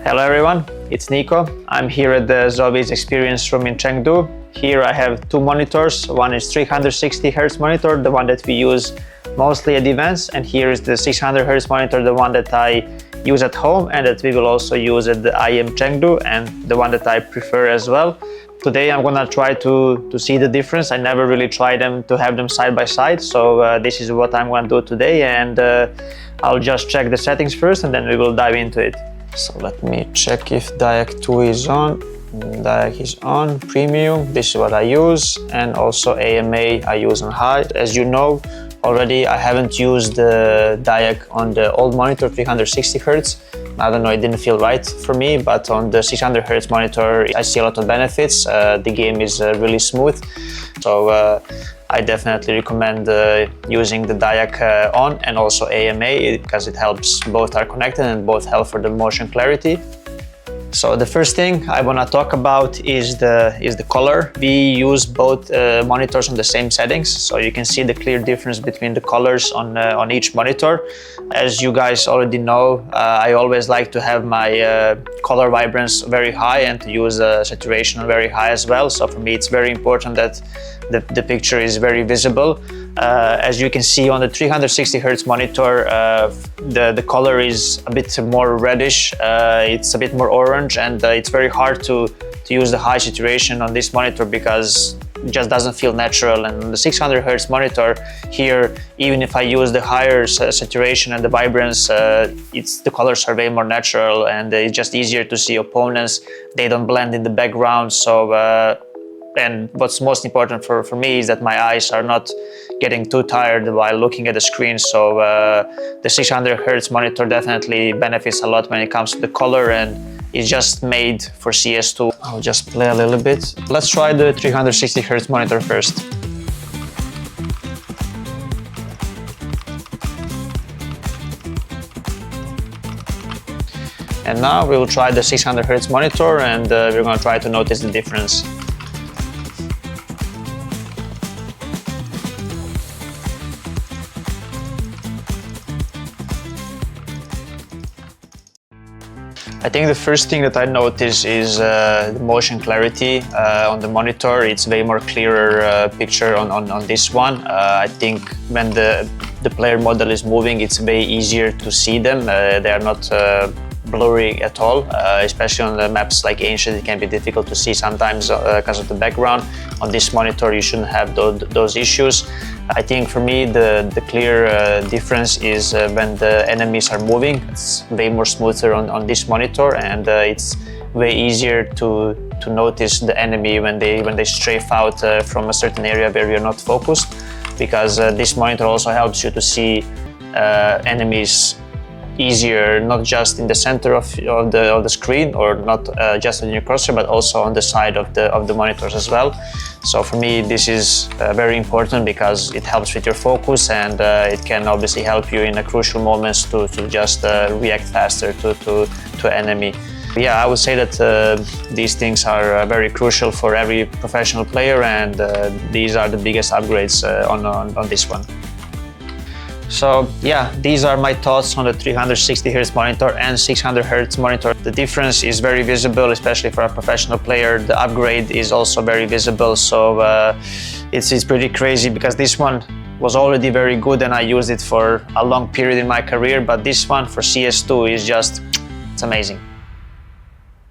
Hello everyone, it's NiKo. I'm here at the ZOWIE's experience room in Chengdu. Here I have two monitors. One is 360Hz monitor, the one that we use mostly at events, and here is the 600Hz monitor, the one that I use at home and that we will also use at the IEM Chengdu, and the one that I prefer as well. Today I'm gonna try to see the difference. I never really tried them to have them side by side, so this is what I'm gonna do today, and I'll just check the settings first and then we will dive into it. So let me check if DIAC 2 is on. DIAC is on, premium, this is what I use, and also AMA I use on high. As you know already, I haven't used the DIAC on the old monitor 360Hz. I don't know, it didn't feel right for me, but on the 600Hz monitor I see a lot of benefits. The game is really smooth, so I definitely recommend using the DIAC on and also AMA because it helps, both are connected and both help for the motion clarity. So the first thing I want to talk about is the color. We use both monitors on the same settings, so you can see the clear difference between the colors on each monitor. As you guys already know, I always like to have my color vibrance very high and to use saturation very high as well. So for me it's very important that the picture is very visible. As you can see on the 360Hz monitor, the color is a bit more reddish, it's a bit more orange, and it's very hard to use the high saturation on this monitor because it just doesn't feel natural. And on the 600Hz monitor here, even if I use the higher saturation and the vibrance, the colors are way more natural, and it's just easier to see opponents. They don't blend in the background. So and what's most important for me is that my eyes are not getting too tired while looking at the screen. So the 600Hz monitor definitely benefits a lot when it comes to the color, and it's just made for CS2. I'll just play a little bit. Let's try the 360Hz monitor first. And now we will try the 600Hz monitor, and we're going to try to notice the difference. I think the first thing that I notice is the motion clarity on the monitor. It's way more clearer picture on this one. I think when the player model is moving, it's way easier to see them. They are not blurry at all, especially on the maps like Ancient. It can be difficult to see sometimes because of the background. On this monitor you shouldn't have those issues. I think for me the clear difference is when the enemies are moving. It's way more smoother on this monitor, and it's way easier to notice the enemy when they strafe out from a certain area where you're not focused, because this monitor also helps you to see enemies easier, not just in the center of the screen, or not just on your cursor, but also on the side of the monitors as well. So for me this is very important because it helps with your focus, and it can obviously help you in crucial moments to just react faster to enemy. Yeah, I would say that these things are very crucial for every professional player, and these are the biggest upgrades on this one. So yeah, these are my thoughts on the 360Hz monitor and 600Hz monitor. The difference is very visible, especially for a professional player. The upgrade is also very visible, so it's pretty crazy because this one was already very good and I used it for a long period in my career, but this one for CS2 is just, it's amazing.